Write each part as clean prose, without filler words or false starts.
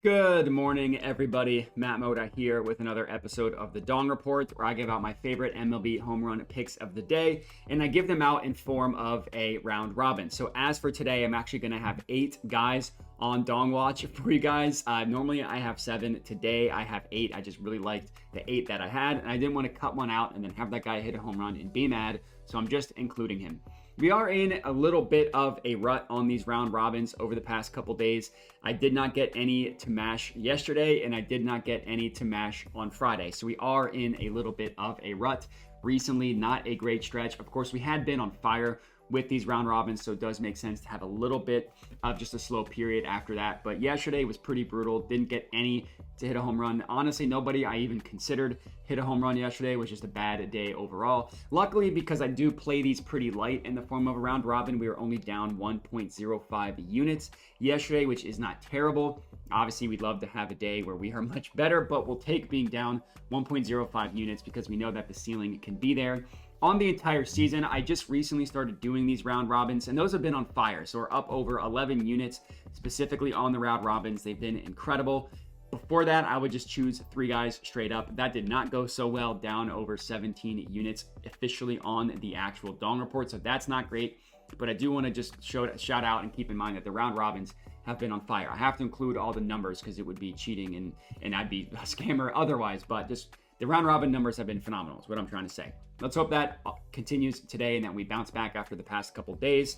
Good morning, everybody. Matt Moda here with another episode of the Dong Report, where I give out my favorite MLB home run picks of the day, and I give them out in form of a round robin. So as for today, I'm actually going to have 8 guys on Dong Watch for you guys. Normally I have 7. Today I have 8. I just really liked the 8 that I had, and I didn't want to cut one out and then have that guy hit a home run and be mad, so I'm just including him. We are in a little bit of a rut on these round robins over the past couple days. I did not get any to mash yesterday, and I did not get any to mash on Friday. So we are in a little bit of a rut recently, not a great stretch. Of course, we had been on fire with these round robins, so it does make sense to have a little bit of just a slow period after that. But yesterday was pretty brutal. Didn't get any to hit a home run. Honestly, nobody I even considered hit a home run yesterday. It was just a bad day overall. Luckily, because I do play these pretty light in the form of a round robin, we were only down 1.05 units yesterday, which is not terrible. Obviously, we'd love to have a day where we are much better, but we'll take being down 1.05 units because we know that the ceiling can be there. On the entire season, I just recently started doing these round robins, and those have been on fire. So we're up over 11 units specifically on the round robins. They've been incredible. Before that, I would just choose 3 guys straight up. That did not go so well, down over 17 units officially on the actual Dong Report. So that's not great, but I do want to just shout out and keep in mind that the round robins have been on fire. I have to include all the numbers because it would be cheating and I'd be a scammer otherwise, but just the round robin numbers have been phenomenal is what I'm trying to say. Let's hope that continues today and that we bounce back after the past couple days.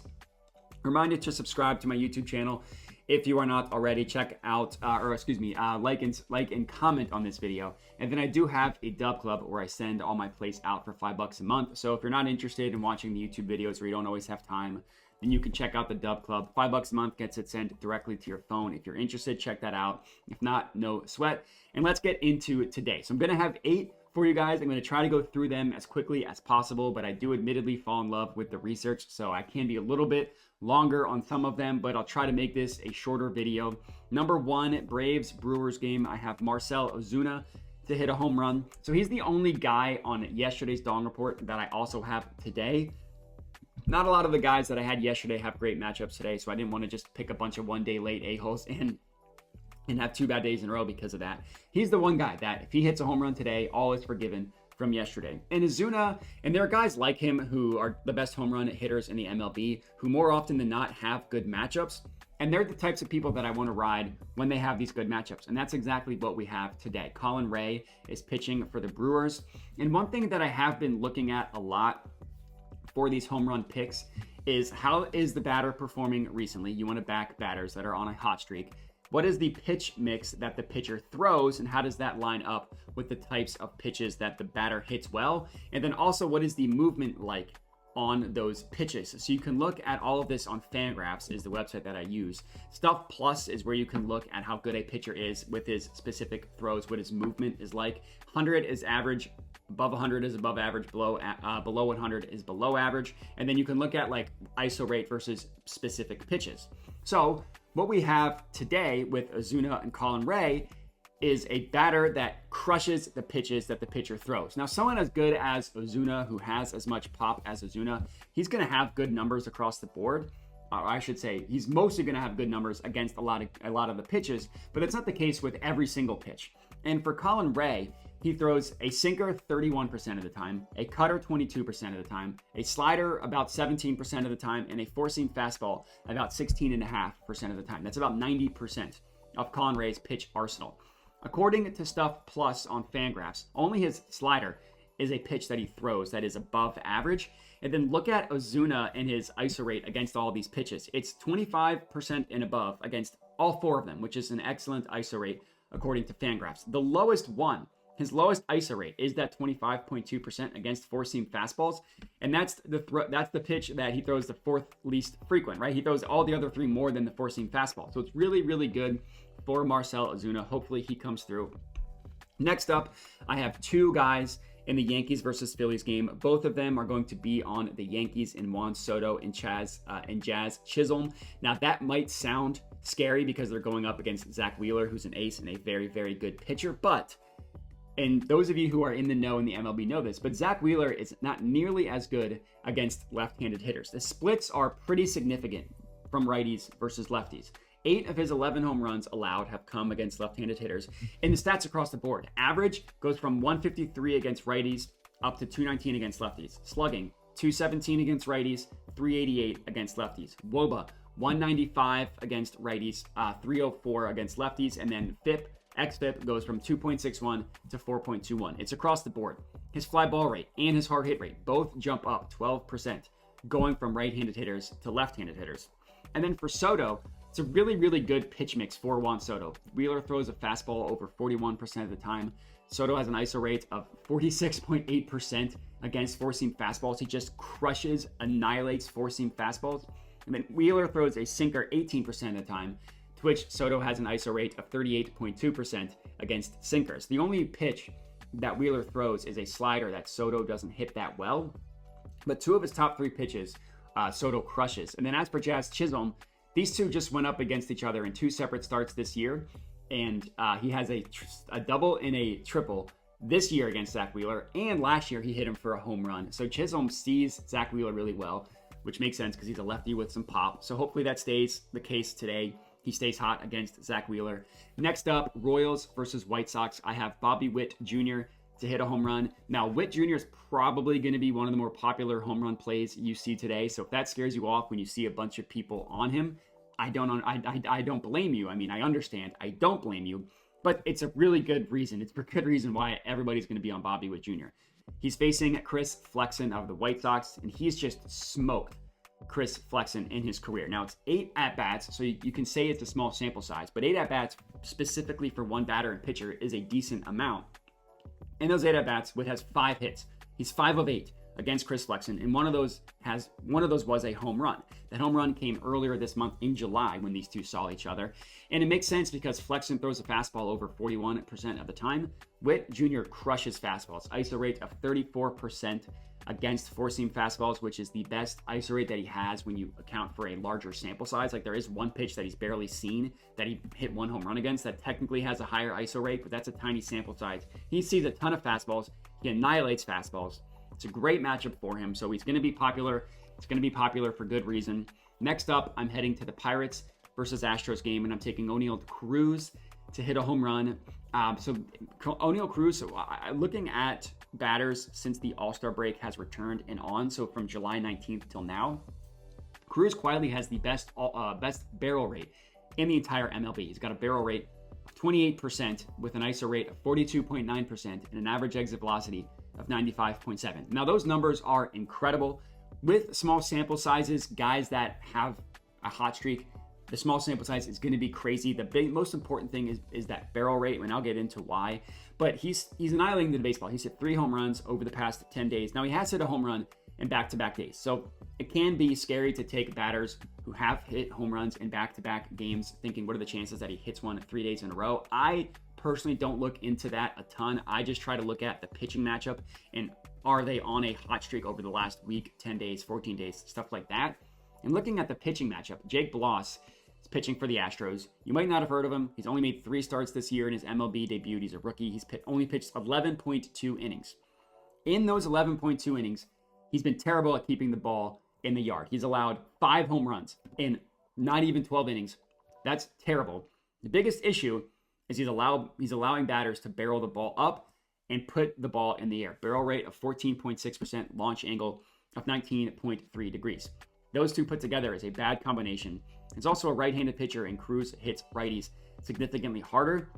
Remind you to subscribe to my YouTube channel if you are not already. Check out, like and comment on this video. And then I do have a dub club where I send all my plays out for $5 a month. So if you're not interested in watching the YouTube videos or you don't always have time, then you can check out the dub club. $5 a month gets it sent directly to your phone. If you're interested, check that out. If not, no sweat. And let's get into it today. So I'm going to have 8 for you guys. I'm going to try to go through them as quickly as possible, but I do admittedly fall in love with the research, so I can be a little bit longer on some of them, but I'll try to make this a shorter video. Number 1, Braves-Brewers game. I have Marcell Ozuna to hit a home run. So he's the only guy on yesterday's Dong Report that I also have today. Not a lot of the guys that I had yesterday have great matchups today, so I didn't want to just pick a bunch of one-day late a-holes and have 2 bad days in a row because of that. He's the one guy that if he hits a home run today, all is forgiven from yesterday. And Ozuna, and there are guys like him who are the best home run hitters in the MLB who more often than not have good matchups. And they're the types of people that I want to ride when they have these good matchups. And that's exactly what we have today. Colin Ray is pitching for the Brewers. And one thing that I have been looking at a lot for these home run picks is how is the batter performing recently? You want to back batters that are on a hot streak. What is the pitch mix that the pitcher throws, and how does that line up with the types of pitches that the batter hits well? And then also, what is the movement like on those pitches? So you can look at all of this on FanGraphs, is the website that I use. Stuff Plus is where you can look at how good a pitcher is with his specific throws, what his movement is like. 100 is average, above 100 is above average, below 100 is below average. And then you can look at like ISO rate versus specific pitches. So what we have today with Ozuna and Colin Ray is a batter that crushes the pitches that the pitcher throws. Now, someone as good as Ozuna, who has as much pop as Ozuna, he's going to have good numbers across the board. Or I should say, he's mostly going to have good numbers against a lot of the pitches, but that's not the case with every single pitch. And for Colin Ray, he throws a sinker 31% of the time, a cutter 22% of the time, a slider about 17% of the time, and a four-seam fastball about 16.5% of the time. That's about 90% of Colin Ray's pitch arsenal. According to Stuff Plus on FanGraphs, only his slider is a pitch that he throws that is above average. And then look at Ozuna and his ISO rate against all these pitches. It's 25% and above against all 4 of them, which is an excellent ISO rate according to FanGraphs. The lowest one, his lowest ISO rate, is that 25.2% against four-seam fastballs, and that's the pitch that he throws the 4th least frequent, right? He throws all the other 3 more than the four-seam fastball, so it's really, really good for Marcell Ozuna. Hopefully he comes through. Next up, I have 2 guys in the Yankees versus Phillies game. Both of them are going to be on the Yankees in Juan Soto and Jazz Chisholm. Now that might sound scary because they're going up against Zach Wheeler, who's an ace and a very, very good pitcher, but and those of you who are in the know in the MLB know this, but Zach Wheeler is not nearly as good against left-handed hitters. The splits are pretty significant from righties versus lefties. 8 of his 11 home runs allowed have come against left-handed hitters. And the stats across the board: average goes from 153 against righties up to 219 against lefties. Slugging, 217 against righties, 388 against lefties. WOBA, 195 against righties, 304 against lefties. And then xFIP goes from 2.61 to 4.21. It's across the board. His fly ball rate and his hard hit rate both jump up 12%, going from right-handed hitters to left-handed hitters. And then for Soto, it's a really, really good pitch mix for Juan Soto. Wheeler throws a fastball over 41% of the time. Soto has an ISO rate of 46.8% against four-seam fastballs. He just crushes, annihilates four-seam fastballs. And then Wheeler throws a sinker 18% of the time, to which Soto has an ISO rate of 38.2% against sinkers. The only pitch that Wheeler throws is a slider that Soto doesn't hit that well. But 2 of his top 3 pitches, Soto crushes. And then as for Jazz Chisholm, these two just went up against each other in 2 separate starts this year. And he has a double and a triple this year against Zach Wheeler. And last year he hit him for a home run. So Chisholm sees Zach Wheeler really well, which makes sense because he's a lefty with some pop. So hopefully that stays the case today. He stays hot against Zach Wheeler. Next up, Royals versus White Sox. I have Bobby Witt Jr. to hit a home run. Now, Witt Jr. is probably going to be one of the more popular home run plays you see today. So if that scares you off when you see a bunch of people on him, I don't blame you. I mean, I understand. I don't blame you. But it's a really good reason. It's a good reason why everybody's going to be on Bobby Witt Jr. He's facing Chris Flexen of the White Sox, and he's just smoked Chris Flexen in his career. Now, it's 8 at-bats, so you can say it's a small sample size, but 8 at-bats specifically for one batter and pitcher is a decent amount. In those 8 at-bats, Witt has 5 hits. He's 5 of 8 against Chris Flexen, and one of those was a home run. That home run came earlier this month in July when these two saw each other, and it makes sense because Flexen throws a fastball over 41% of the time. Witt Jr. crushes fastballs, ISO rate of 34% against four-seam fastballs, which is the best ISO rate that he has when you account for a larger sample size. Like, there is one pitch that he's barely seen that he hit 1 home run against that technically has a higher ISO rate, but that's a tiny sample size. He sees a ton of fastballs. He annihilates fastballs. It's a great matchup for him, so he's going to be popular. It's going to be popular for good reason. Next up, I'm heading to the Pirates versus Astros game, and I'm taking O'Neal Cruz to hit a home run. So O'Neal Cruz, looking at batters since the All-Star break has returned and on, so from July 19th till now, Cruz quietly has the best barrel rate in the entire MLB. He's got a barrel rate of 28% with an ISO rate of 42.9% and an average exit velocity of 95.7. Now, those numbers are incredible. With small sample sizes, guys that have a hot streak, the small sample size is going to be crazy. The most important thing is that barrel rate, and I'll get into why. But he's annihilating the baseball. He's hit 3 home runs over the past 10 days. Now, he has hit a home run in back-to-back days. So it can be scary to take batters who have hit home runs in back-to-back games, thinking, what are the chances that he hits one 3 days in a row? I personally don't look into that a ton. I just try to look at the pitching matchup and are they on a hot streak over the last week, 10 days, 14 days, stuff like that. And looking at the pitching matchup, Jake Bloss is pitching for the Astros. You might not have heard of him. He's only made 3 starts this year in his MLB debut. He's a rookie. He's only pitched 11.2 innings. In those 11.2 innings, he's been terrible at keeping the ball in the yard. He's allowed 5 home runs in not even 12 innings. That's terrible. The biggest issue is he's allowing batters to barrel the ball up and put the ball in the air. Barrel rate of 14.6%, launch angle of 19.3 degrees. Those two put together is a bad combination. He's also a right-handed pitcher, and Cruz hits righties significantly harder.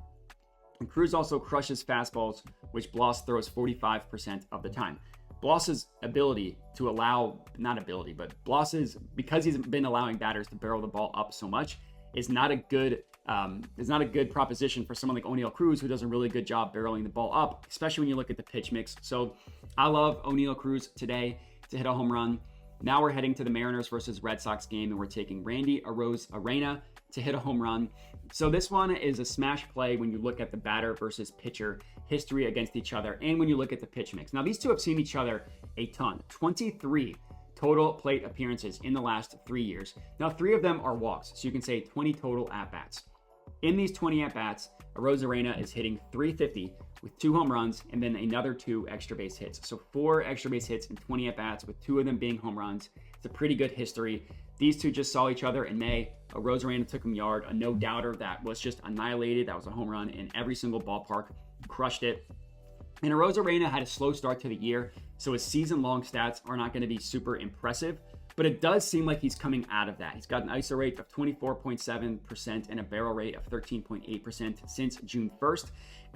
And Cruz also crushes fastballs, which Bloss throws 45% of the time. Bloss's ability to because he's been allowing batters to barrel the ball up so much, is not a good proposition for someone like O'Neal Cruz, who does a really good job barreling the ball up, especially when you look at the pitch mix. So I love O'Neal Cruz today to hit a home run. Now we're heading to the Mariners versus Red Sox game, and we're taking Randy Arozarena to hit a home run. So this one is a smash play when you look at the batter versus pitcher history against each other, and when you look at the pitch mix. Now, these two have seen each other a ton. 23 total plate appearances in the last 3 years. Now, 3 of them are walks, so you can say 20 total at-bats. In these 20 at-bats, Arozarena is hitting .350 with 2 home runs and then another 2 extra base hits. So 4 extra base hits in 20 at-bats, with 2 of them being home runs. It's a pretty good history. These two just saw each other in May. Arozarena took him yard, a no-doubter that was just annihilated. That was a home run in every single ballpark. Crushed it. And Arozarena had a slow start to the year, so his season-long stats are not going to be super impressive. But it does seem like he's coming out of that. He's got an ISO rate of 24.7% and a barrel rate of 13.8% since June 1st.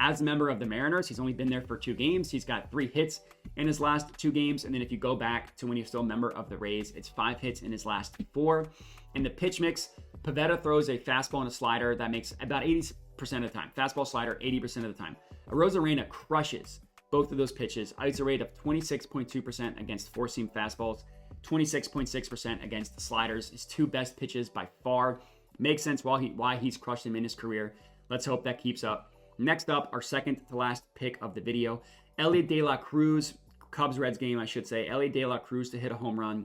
As a member of the Mariners, he's only been there for 2 games. He's got 3 hits in his last 2 games. And then if you go back to when he was still a member of the Rays, it's 5 hits in his last 4. In the pitch mix, Pivetta throws a fastball and a slider that makes about 80% of the time. Fastball, slider, 80% of the time. Arozarena crushes both of those pitches. ISO rate of 26.2% against four-seam fastballs. 26.6% against sliders. His 2 best pitches by far. Makes sense why he's crushed him in his career. Let's hope that keeps up. Next up, our second to last pick of the video. Elliot De La Cruz, Cubs-Reds game, I should say. Elliot De La Cruz to hit a home run.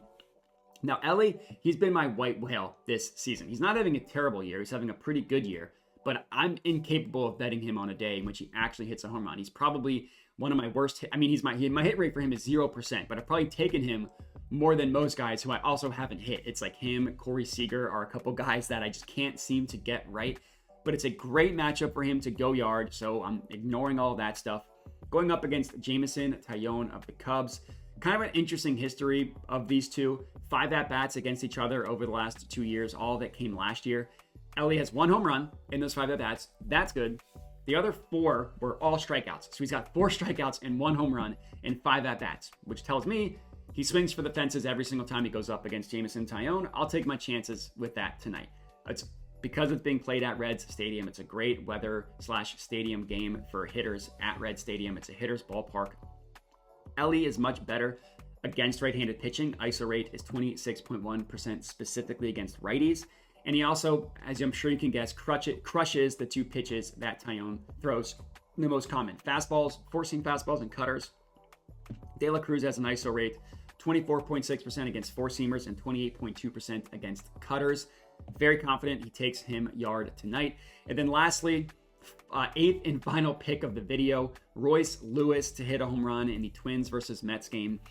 Now, Ellie, he's been my white whale this season. He's not having a terrible year. He's having a pretty good year. But I'm incapable of betting him on a day in which he actually hits a home run. He's probably one of my worst. My hit rate for him is 0%, but I've probably taken him more than most guys who I also haven't hit. It's like him, Corey Seager are a couple guys that I just can't seem to get right. But it's a great matchup for him to go yard, so I'm ignoring all of that stuff. Going up against Jameson Taillon of the Cubs. Kind of an interesting history of these two. 5 at-bats against each other over the last 2 years, all that came last year. Ellie has 1 home run in those 5 at-bats. That's good. The other 4 were all strikeouts. So he's got 4 strikeouts and 1 home run in 5 at-bats, which tells me he swings for the fences every single time he goes up against Jameson Taillon. I'll take my chances with that tonight. It's because it's being played at Reds Stadium. It's a great weather/stadium game for hitters at Red Stadium. It's a hitter's ballpark. Ellie is much better against right-handed pitching. ISO rate is 26.1% specifically against righties. And he also, as I'm sure you can guess, crushes the 2 pitches that Taillon throws. The most common: fastballs, four-seam fastballs, and cutters. De La Cruz has an ISO rate 24.6% against four-seamers and 28.2% against cutters. Very confident he takes him yard tonight. And then lastly, 8th and final pick of the video, Royce Lewis to hit a home run in the Twins versus Mets game.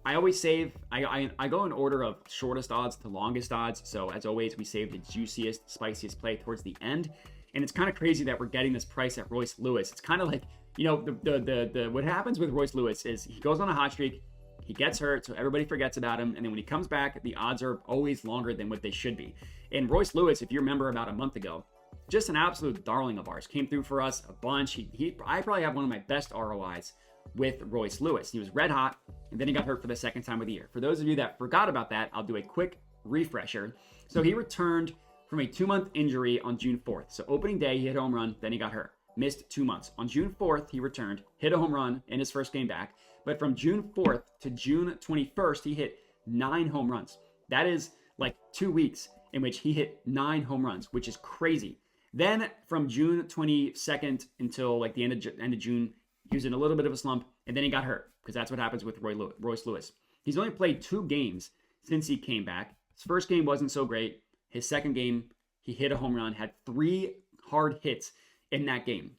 I always save, I go in order of shortest odds to longest odds. So as always, we save the juiciest, spiciest play towards the end. And it's kind of crazy that we're getting this price at Royce Lewis. It's kind of like, you know, the what happens with Royce Lewis is he goes on a hot streak, he gets hurt, so everybody forgets about him. And then when he comes back, the odds are always longer than what they should be. And Royce Lewis, if you remember about a month ago, just an absolute darling of ours. Came through for us a bunch. I probably have one of my best ROIs with Royce Lewis. He was red hot, and then he got hurt for the second time of the year. For those of you that forgot about that, I'll do a quick refresher. So he returned from a 2-month injury on June 4th. So opening day, he hit a home run, then he got hurt. Missed 2 months. On June 4th, he returned, hit a home run in his first game back. But from June 4th to June 21st, he hit 9 home runs. That is like 2 weeks in which he hit 9 home runs, which is crazy. Then from June 22nd until like the end of June, he was in a little bit of a slump, and then he got hurt, because that's what happens with Royce Lewis. He's only played 2 games since he came back. His first game wasn't so great. His second game, he hit a home run, had 3 hard hits in that game.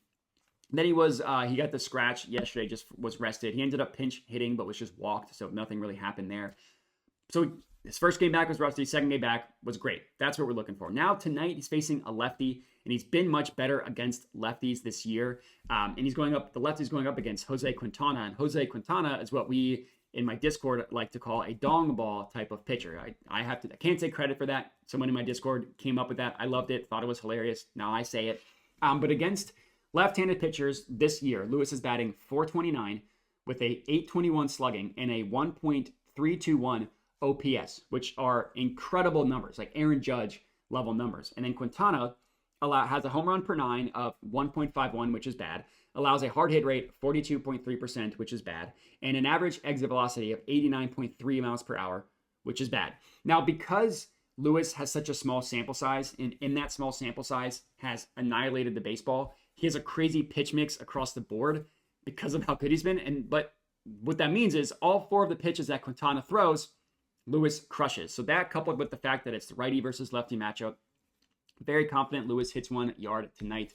Then he got the scratch yesterday, just was rested. He ended up pinch hitting, but was just walked, so nothing really happened there. So his first game back was rusty. Second game back was great. That's what we're looking for. Now tonight he's facing a lefty, and he's been much better against lefties this year. And he's going up. The lefty's going up against Jose Quintana, and Jose Quintana is what we in my Discord like to call a dong ball type of pitcher. I can't take credit for that. Someone in my Discord came up with that. I loved it. Thought it was hilarious. Now I say it. But against left-handed pitchers this year, Lewis is batting .429 with a .821 slugging and a 1.321 OPS, which are incredible numbers, like Aaron Judge level numbers. And then Quintana has a home run per 9 of 1.51, which is bad. Allows a hard hit rate 42.3%, which is bad, and an average exit velocity of 89.3 miles per hour, which is bad. Now, because Lewis has such a small sample size, and in that small sample size has annihilated the baseball, he has a crazy pitch mix across the board because of how good he's been. But what that means is all 4 of the pitches that Quintana throws, Lewis crushes. So that, coupled with the fact that it's the righty versus lefty matchup, very confident Lewis hits 1 yard tonight.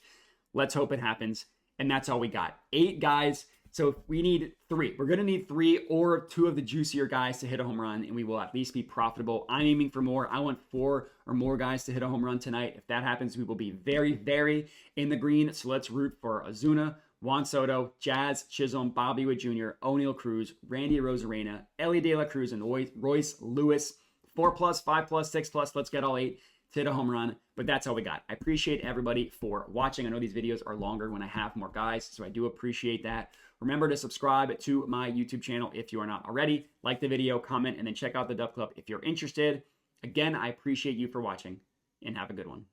Let's hope it happens. And that's all we got. 8 guys So we need 3. We're going to need 3 or 2 of the juicier guys to hit a home run, and we will at least be profitable. I'm aiming for more. I want 4 or more guys to hit a home run tonight. If that happens, we will be very, very in the green. So let's root for Ozuna, Juan Soto, Jazz, Chisholm, Bobby Witt Jr., O'Neal Cruz, Randy Rosarena, Ellie De La Cruz, and Royce Lewis. 4+, 5+, 6+. Let's get all 8 to hit a home run. But that's all we got. I appreciate everybody for watching. I know these videos are longer when I have more guys, so I do appreciate that. Remember to subscribe to my YouTube channel if you are not already. Like the video, comment, and then check out the Dub Club if you're interested. Again, I appreciate you for watching, and have a good one.